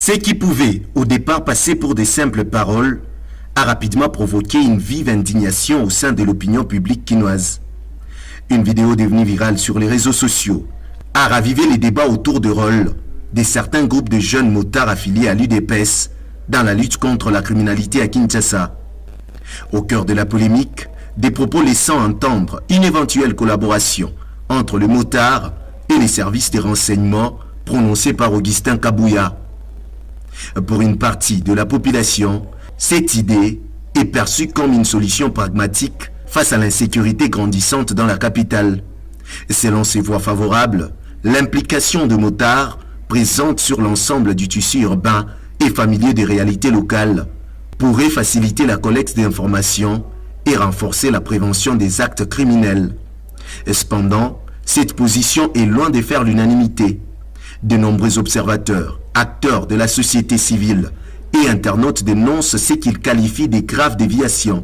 Ce qui pouvait au départ passer pour des simples paroles a rapidement provoqué une vive indignation au sein de l'opinion publique quinoise. Une vidéo devenue virale sur les réseaux sociaux a ravivé les débats autour du rôle de certains groupes de jeunes motards affiliés à l'UDPS dans la lutte contre la criminalité à Kinshasa. Au cœur de la polémique, des propos laissant entendre une éventuelle collaboration entre le motard et les services de renseignement prononcés par Augustin Kabouya. Pour une partie de la population, cette idée est perçue comme une solution pragmatique face à l'insécurité grandissante dans la capitale. Selon ces voix favorables, l'implication de motards présente sur l'ensemble du tissu urbain et familier des réalités locales pourrait faciliter la collecte d'informations et renforcer la prévention des actes criminels. Cependant, cette position est loin de faire l'unanimité. De nombreux observateurs, acteurs de la société civile et internautes dénoncent ce qu'ils qualifient de graves déviations.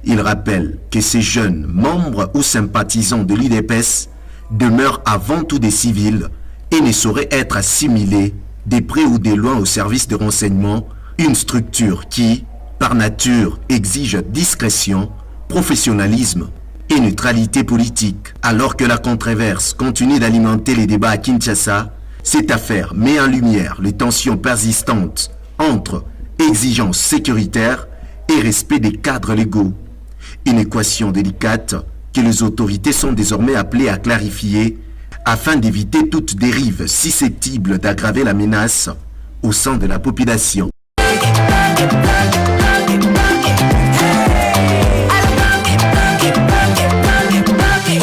Ils rappellent que ces jeunes, membres ou sympathisants de l'UDPS, demeurent avant tout des civils et ne sauraient être assimilés de près ou de loin au service de renseignement, une structure qui, par nature, exige discrétion, professionnalisme et neutralité politique. Alors que la controverse continue d'alimenter les débats à Kinshasa, cette affaire met en lumière les tensions persistantes entre exigences sécuritaires et respect des cadres légaux. Une équation délicate que les autorités sont désormais appelées à clarifier afin d'éviter toute dérive susceptible d'aggraver la menace au sein de la population.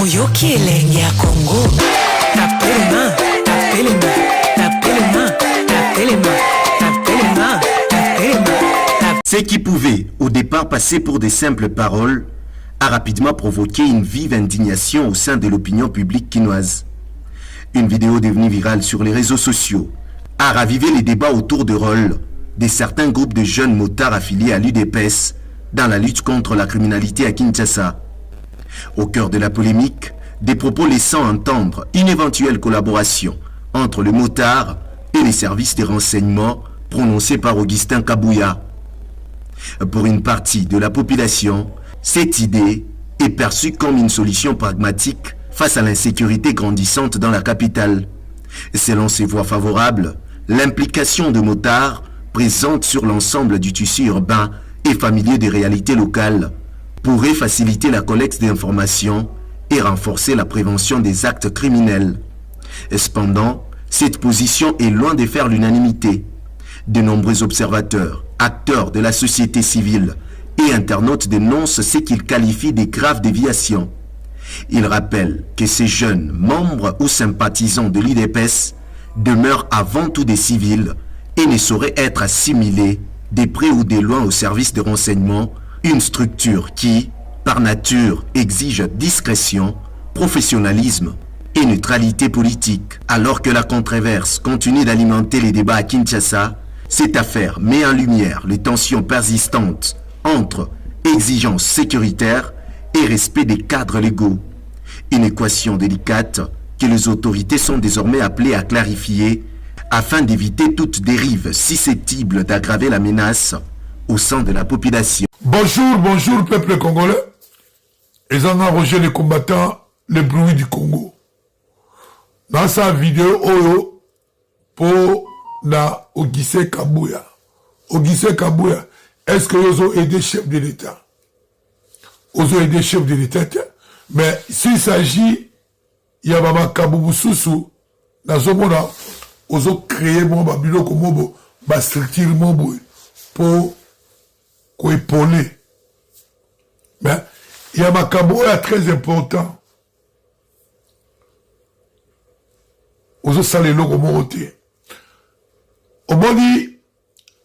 Oyoki elenge ya Congo, tapelema, tapelema, tapelema, tapelema, tapelema, tapelema. Ce qui pouvait au départ passer pour des simples paroles a rapidement provoqué une vive indignation au sein de l'opinion publique quinoise. Une vidéo devenue virale sur les réseaux sociaux a ravivé les débats autour du rôle de certains groupes de jeunes motards affiliés à l'UDPS dans la lutte contre la criminalité à Kinshasa. Au cœur de la polémique, des propos laissant entendre une éventuelle collaboration entre le motard et les services de renseignement prononcés par Augustin Kabouya. Pour une partie de la population, cette idée est perçue comme une solution pragmatique face à l'insécurité grandissante dans la capitale. Selon ces voix favorables, l'implication de motards présente sur l'ensemble du tissu urbain et familier des réalités locales pourrait faciliter la collecte d'informations et renforcer la prévention des actes criminels. Cependant, cette position est loin de faire l'unanimité. De nombreux observateurs, acteurs de la société civile et internautes dénoncent ce qu'ils qualifient de graves déviations. Ils rappellent que ces jeunes, membres ou sympathisants de l'UDPS, demeurent avant tout des civils et ne sauraient être assimilés de près ou de loin au service de renseignement, une structure qui, par nature, exige discrétion, professionnalisme et neutralité politique. Alors que la controverse continue d'alimenter les débats à Kinshasa, cette affaire met en lumière les tensions persistantes entre exigences sécuritaires et respect des cadres légaux. Une équation délicate que les autorités sont désormais appelées à clarifier afin d'éviter toute dérive susceptible d'aggraver la menace au sein de la population. Bonjour, bonjour peuple congolais. Ils ont enrogé les combattants, les bruits du Congo. Dans sa vidéo, Oyo, pour na Augustin Kabouya. Augustin Kabouya, est-ce que vous avez aidé chef de l'État? Vous avez aidé chef de l'État, mais s'il s'agit, il y a Baba Kaboubou Soussou, dans ce moment-là, vous avez créé mon babilo comme ma structure pour épauler. Mais il y a ma Kabouya très important. Vous avez salé le comme au moins dit,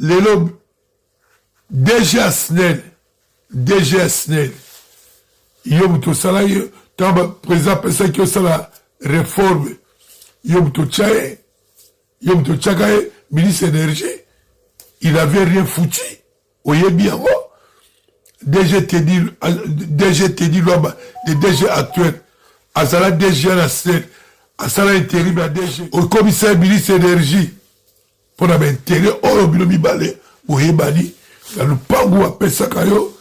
les lobes, déjà Snell, yom to sala, tant président pensait que ça la réforme, yom to tchaye, ministre énergie, il avait rien foutu, voyez bien, DG Teddy, le DG actuel, à ça DG la Snell, à ça la intérim la DG, au commissaire ministre énergie, pour la intérêt au binomi balé ou ebani dans le pango à Pesakayo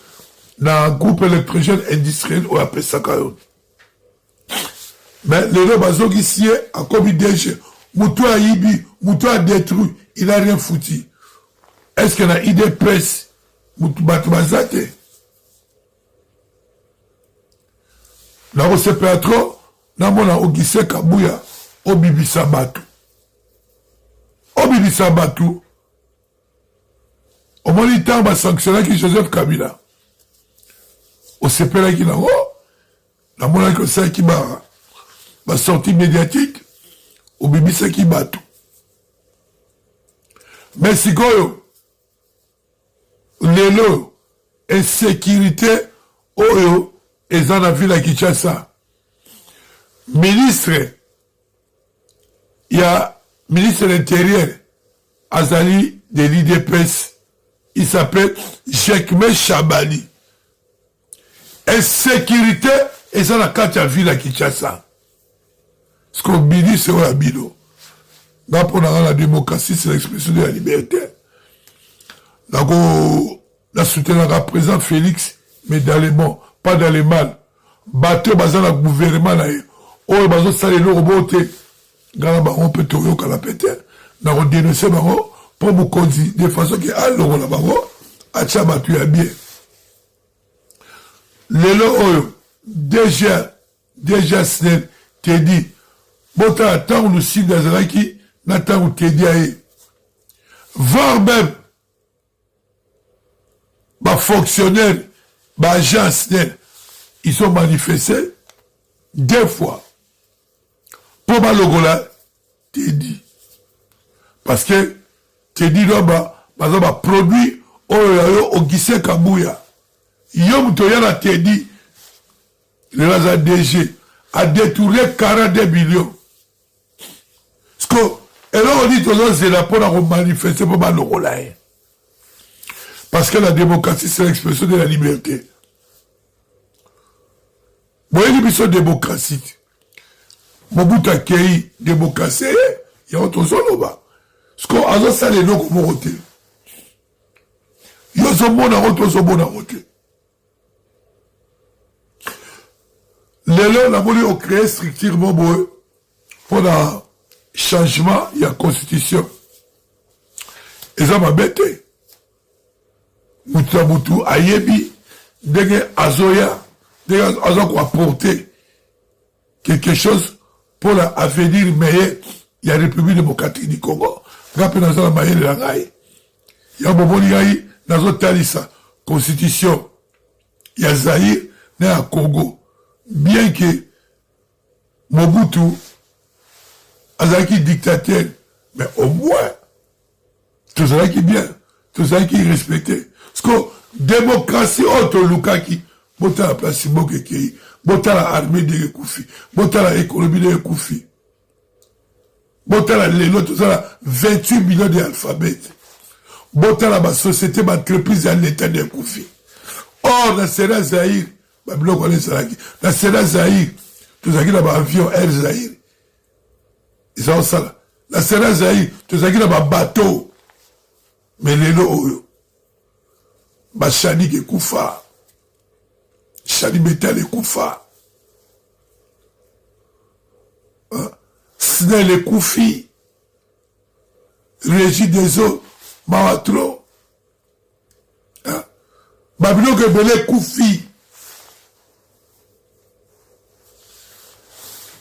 dans un groupe électrogène industriel ou à Pesakayo. Mais le bazo qui s'y est a commis déchet, Moutou a ibi, Moutou a détruit, il n'a rien foutu. Est-ce qu'il y a une idée presse? Moutou Batouazate. Dans le CPA3, dans mon Ogise Kabouya, au Bibi Sabatou. Au Bibi Sabatou, au moment où il va sanctionner qui Joseph Kabila. Au CPA qui n'a pas, dans mon Ogise qui va sortie médiatique, au Bibi Sabatou. Mais si Goyo, Lelo, insécurité, Oyo, et dans la ville à Kinshasa. Ministre, il y a ministre de l'Intérieur, Azali de l'IDPS, il s'appelle Jekme Chabali. Insécurité, et dans la carte à ville à Kinshasa. Ce qu'on dit, c'est la bilo. Donc, on a la démocratie, c'est l'expression de la liberté. Donc, on a soutenu le président Félix, mais dans les bons. Pas dans les mal. Bateau bazan la gouvernement là. Oh bazo sale lo roboté. Gala baron peut toyo kala pété. Na on dénoncer baron pour vous conduire de façon que à l'euro la baron acha batu ya bien. Lelo oyo déjà snel te dit bota attend le site d'Azaraki n'attend ou te dit aé. Voir même ba fonctionnaire agence, ils ont manifesté 2 fois. Pour ma logola, t'es dit. Parce que, t'es dit, par exemple, produit, au Gise Kabouya. Yom Toyana t'es dit, le Raza DG a détourné 42 millions. Parce que, et là, on dit, c'est là pour manifester pour ma logola. Parce que la démocratie, c'est l'expression de la liberté. Moi, il y a une démocratie. Mobutu a créé démocratie, il y a autre chose là-bas. Parce qu'on a ça les noms comme voter. Il y a un bon à voter. Les lois, la monnaie, ont créé strictement pour le changement, il y a constitution. Et ça m'a bêté. Moutou, Ayebi, dégage Azoya, dégage Azoya qui a apporté quelque chose pour l'avenir meilleur. Il y a la République démocratique du Congo. Rappelez dans la manière de la raille. Il y a un moment où il y a une constitution. Il y a Zahir, né à Congo. Bien que Mobutu, Azaki dictateur, mais au moins, tout ça qui est bien, tout ça qui est respecté. Parce que démocratie autre Lukaki, bota la place Mokekei, bota la armée de Koufi, bota la économie de Koufi, bota la lélo, tout ça 28 millions d'alphabets, bota la société, ma entreprise à l'état de Koufi. Or, dans Sénat Zahir, dans Sénat Zahir, tout ça qui a un avion Air Zahir, ils ont ça là. Dans Sénat Zahir, tout ça qui a un bateau, mais lélo, Chani qui Koufa. Chani Metal et Koufa. Snell et Koufi. Régie des eaux, Mawatro. Babylon que Belé Koufi.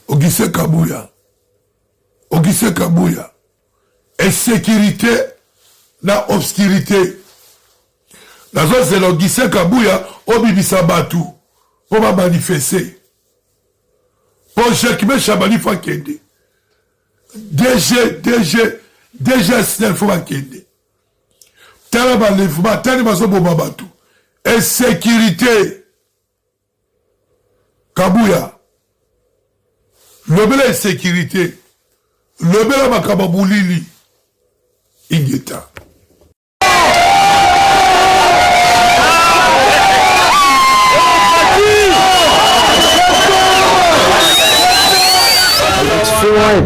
Ogise Kabouya. Ogise Kabouya. Insécurité, la obscurité. La zone c'est l'Ogise Kabouya, au Bibi Sabatou, pour ma manifester. Pour Jekme Chabali Fakende. DG Snell Fakende. Talaba Lefuma, Talimaso Bobabatou. Insécurité. Kabouya. Le bel insécurité. Le bel Makababoulili. Ingeta.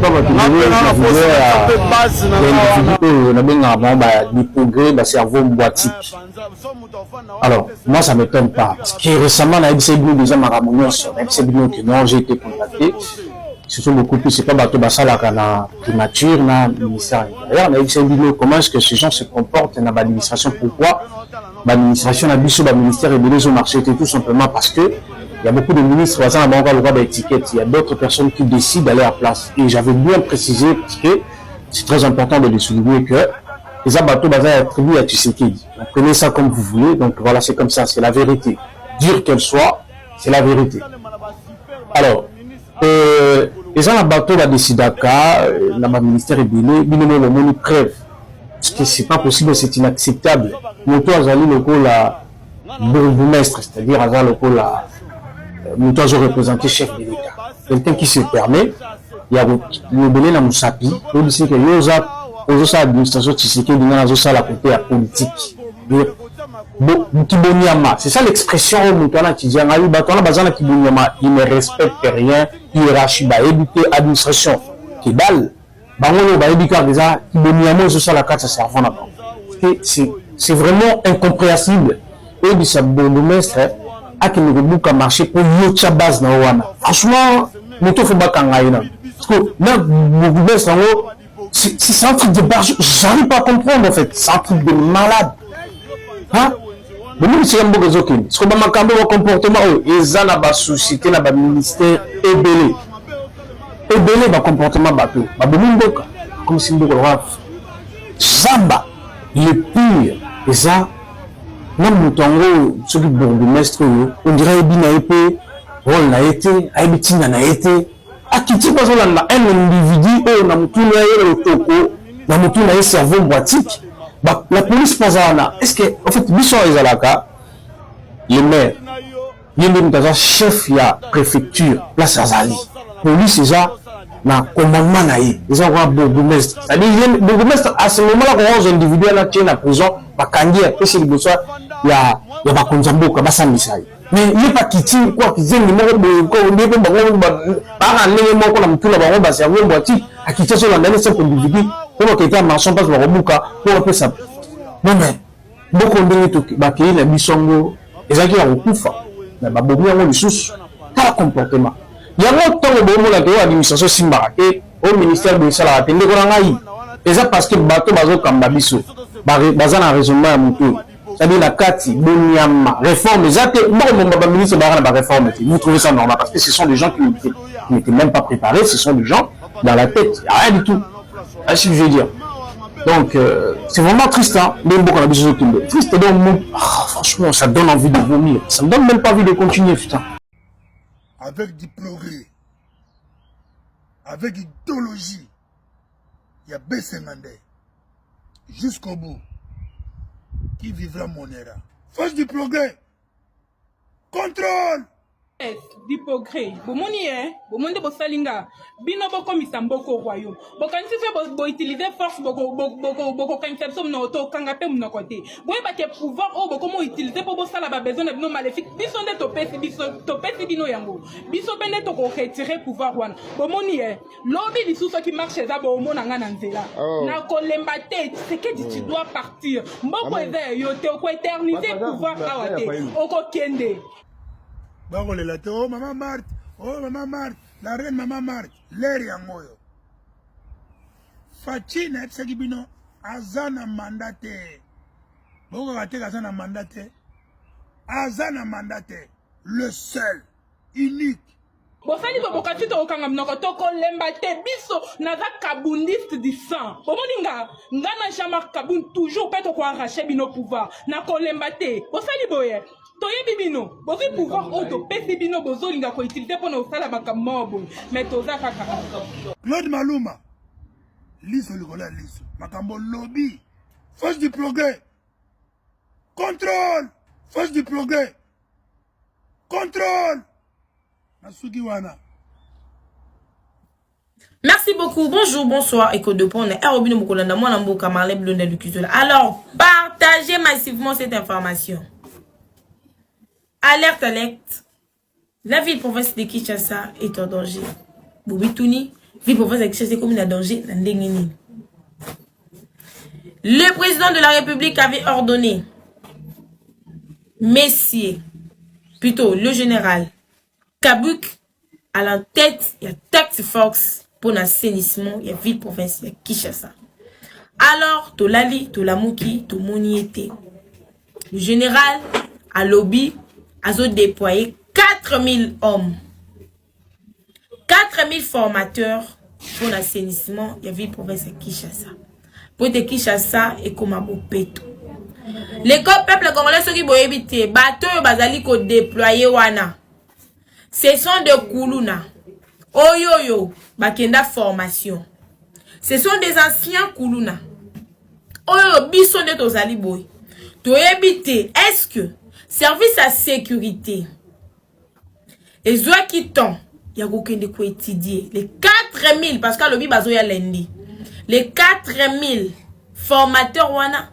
pas votre des progrès, bah, cerveau boitique. Alors, moi, ça ne m'étonne pas. Parce que récemment, on a eu déjà Maramounios, non, j'ai été contacté. Ce sont beaucoup plus, c'est pas bateau basala kana primature, na ministère intérieur, mais c'est vidéo comment est-ce que ces gens se comportent dans l'administration. Pourquoi l'administration a biso, le ministère est belé au marché, tout simplement parce que il y a beaucoup de ministres, il y a d'autres personnes qui décident d'aller à place. Et j'avais bien précisé parce que c'est très important de le souligner que les abattoirs basés attribués à Tshisekedi. Donc prenez ça comme vous voulez, donc voilà, c'est comme ça, c'est la vérité. Dure qu'elle soit, c'est la vérité. Alors, les gens bateau va décider le ministère est belé, il y a une preuve. Parce que c'est pas possible, c'est inacceptable. Moto Azali le la bourgmestre, c'est-à-dire Azali le Moto Azali représenté chef de l'État. Quelqu'un qui se permet, il y a le belé na Moussapi, il dit que yosa administration Tshisekedi dans la côté politique. C'est ça l'expression il ne respecte rien, hiérarchie, administration qui balle. C'est vraiment incompréhensible. Et du bourgmestre a qui ne marché pour yocha base na wana. Franchement, moto faut pas kangaïna. Parce que là, bourgmestre c'est un truc de barge, j'arrive pas à comprendre en fait, c'est un truc de malade. Hein? C'est un beau réseau qui est. Ce qu'on a un comportement, ils ont la société, la ministère ébélé. Ébélé, le comportement bateau. Comme si nous Zamba, le pire, et ça, même le tango, ceux qui bourgmestre, on dirait qu'il a été, on a été, Aïbitin a été. À qui tu passes là, un individu, on a tout le toko, on a tout le cerveau boitique. Bah, la police pas là. Est-ce que, en fait, Bisson et Zalaka, le maire, il y a un chef de la préfecture, place Azali. Police, c'est ça, na commandement naïe. Ils ont un bourgmestre. C'est-à-dire, le bourgmestre, à ce moment-là, quand on individu là, tient la prison, bah, Kangi, après, c'est le besoin, il y a pas Konzambo, il y a pas Samisaï. Mais il n'y a pas qui tire, quoi, qui tient le numéro de, on dit que, par un élément qu'on a mis tout là-bas, bah, c'est un bon boîtier, à qui tient sur l'année, c'est pour individu. Pour que quelqu'un marchand passe par Obuka, pour appeler ça. Non, mais, beaucoup de gens qui ont la bisongo, et ça qui a recouvert, mais beaucoup de gens qui ont pas comportement. Il y a un temps où l'administration Simba, et au ministère de Salah, et ça parce que le bateau bazo comme Babiso, bazan a raisonnement à Moutou. C'est-à-dire la Kati, Boniama, réforme, bon, ministre de réforme, vous trouvez ça normal, parce que ce sont des gens qui n'étaient même pas préparés, ce sont des gens dans la tête, il n'y a rien du tout. C'est ce que je veux dire. Donc, c'est vraiment triste, hein. Triste, donc, franchement, ça donne envie de vomir. Ça me donne même pas envie de continuer, putain. Avec du progrès, avec idéologie, il y a Bessengandé, jusqu'au bout, qui vivra mon era. Force du progrès, contrôle. Du progrès. Bomoni bomonde bosalinga bino boko misamboko royaume. Bokanisi fe bo utiliser force boko conception no to kanga pe mno côté. Boye ba ke pouvoir o boko mo utiliser pour bosala ba besoin de bino maléfique. Biso nde to pesi bino yango. Biso bende to ko retirer pouvoir wana. Bomoni lobby lisuso qui marche za bo mona nga na nzela. Na kolemba te c'est que tu dois partir. Mboko eze yo te ko éterniser pouvoir awate. Oko kende. Oh maman Marthe, la reine maman Marthe, l'air yangoyo. Fachine Tsegibino, Azana mandate. Boko Gateka Azana mandate. Azana mandate, le seul, unique. Bosali bokati to okanga mnoko toko lemba te biso naza kabundiste du sang. Bomoninga ngana Jean-Marc Kabund toujours peut ko arracher bino pouvoir. Na ko lemba te. Bosali boye. Toyebi bino, bozi pouvoir auto pesi bino bozolinga ko utiliser pour nos sala makambo mais toza kaka. Claude Maluma. Liso ligola liso. Makambo lobby. Force du progrès. Contrôle. Force du progrès. Contrôle. Merci beaucoup, bonjour, bonsoir, Echo de Pont, alors, partagez massivement cette information. Alerte, la ville province de Kinshasa est en danger. Bobitouni, vie province ya Kinshasa comme un danger na ndenge nini. Le président de la République avait ordonné Messier, plutôt le général Kabuk à la tête, il y a task force pour l'assainissement, il y a ville province, il y a Kinshasa. Alors, Tolali, Tolamuki, Tomoni était. Le général a lobby, a déployé 4000 hommes, 4000 formateurs pour l'assainissement, il y a ville province, il y a Kinshasa. Pour être Kinshasa et comme à Bopeto. L'école peuple congolais, ceux qui vont éviter, bateau bazali ko déployer wana. Ce sont de Koulouna. Oyoyo, bakenda formation. Ce sont des anciens Koulouna. Oyoyo, bison de tozali boy. To éviter, est-ce que service à sécurité et zoa qui tombe, il y a aucun de quoi étudier. Les 4000, parce que le bibazo ya lundi. Les 4000 formateurs wana.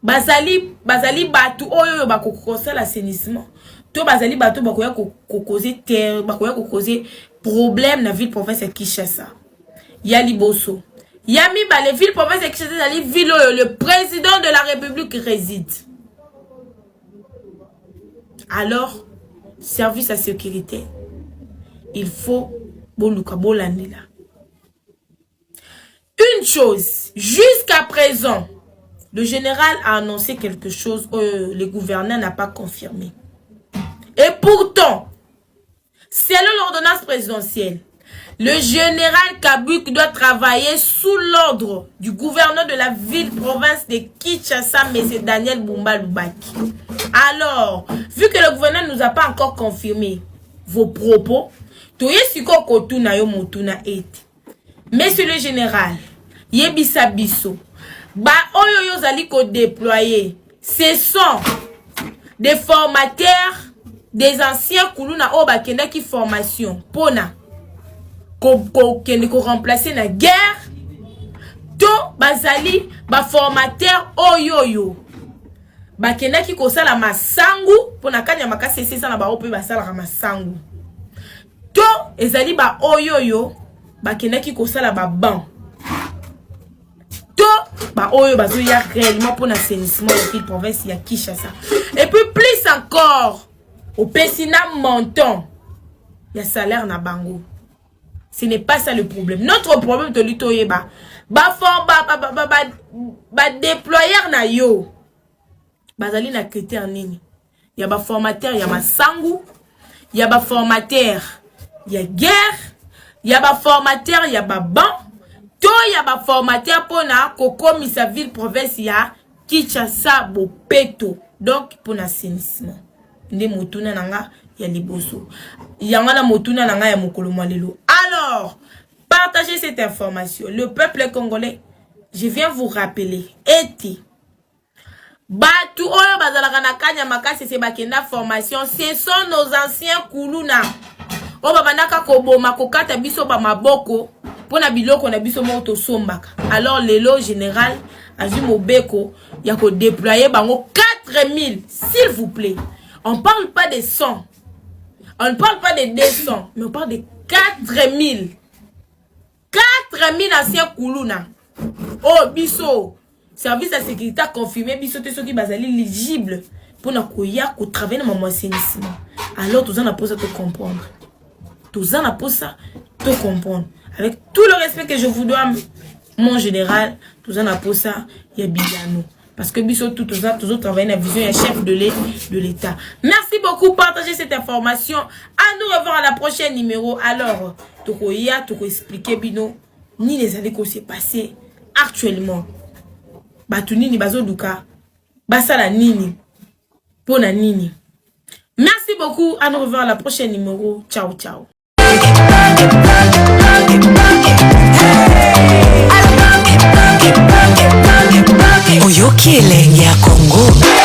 Bazali batu oyo ba kokosa l'assainissement. To bazali batu ba koya kokoser terre, ba koya kokoser problème na ville province ya Kinshasa. Ya liboso. Yami ba les villes province ya Kinshasa zali ville oyo le président de la République réside. Alors, service à sécurité, il faut boluka bolandela. Une chose, jusqu'à présent, le général a annoncé quelque chose que le gouverneur n'a pas confirmé. Et pourtant, selon l'ordonnance présidentielle, le général Kabuk doit travailler sous l'ordre du gouverneur de la ville-province de Kinshasa, M. Daniel Bumba Lubaki. Alors, vu que le gouverneur ne nous a pas encore confirmé vos propos, Monsieur le général, Yebisa Bisso, ba oyo zali ko déployer, ce sont des formateurs, des anciens Koulouna o bakenda ki formation pona ko remplacer na guerre. To bazali ba formateur oyoyo bakenda ki ko sala masangu pona kanya makasi sesa na ba ope ba sala masangu. To ezali ba oyoyo bakenda ki ko sala ba ban. Bah oyo bazo ya réellement pour l'assainissement de ville province ya Kinshasa. Et puis plus encore au Pessina montant il y a salaire na bango. Ce n'est pas ça le problème. Notre problème de l'itoye ba déployer na yo bazali na critère nini. Il y a ba formateur, il y a masangu, il y a ba formateur, il y a guerre, il y a ba formateur, il y a ba ban. Il y a ba formateur pour na kokomi sa ville province ya Kinshasa Bopeto. Donc pour l'assainissement. Nde motuna nanga ya liboso. Yanga na motuna nanga ya mokolo malelo. Alors, partagez cette information. Le peuple congolais, je viens vous rappeler, eti batu oyo bazalaka na kanya makasi se bakenda formation, ce sont nos anciens Koulouna. O babandaka koboma kokata biso ba maboko. Pona biloko na biso moto sombaka. Alors lelo général Azui Mobeko ya ko déployer bango 4000 s'il vous plaît. On parle pas de 100. On ne parle pas de 200, mais on parle de 4000. 4000 anciens Koulouna. Oh biso service à sécurité confirmé biso te soki bazali éligible pour na koya ko travailler na assainissement. Alors tous en a posé te comprendre. Tous en a posé te comprendre. Avec tout le respect que je vous dois, mon général, tout ça n'a pas ça, il y a Bigano. Parce que Bissot, tout ça, toujours travailler dans la vision, il y a chef de l'État. Merci beaucoup, partagez cette information. À nous revoir à la prochaine numéro. Alors, Tokoya, Toko expliquer Bino, ni les années qu'on s'est passé actuellement. Batuni ni bazo duka, basala nini, pona nini. Merci beaucoup, à nous revoir à la prochaine numéro. Ciao, ciao. Oyoki elenge ya Congo.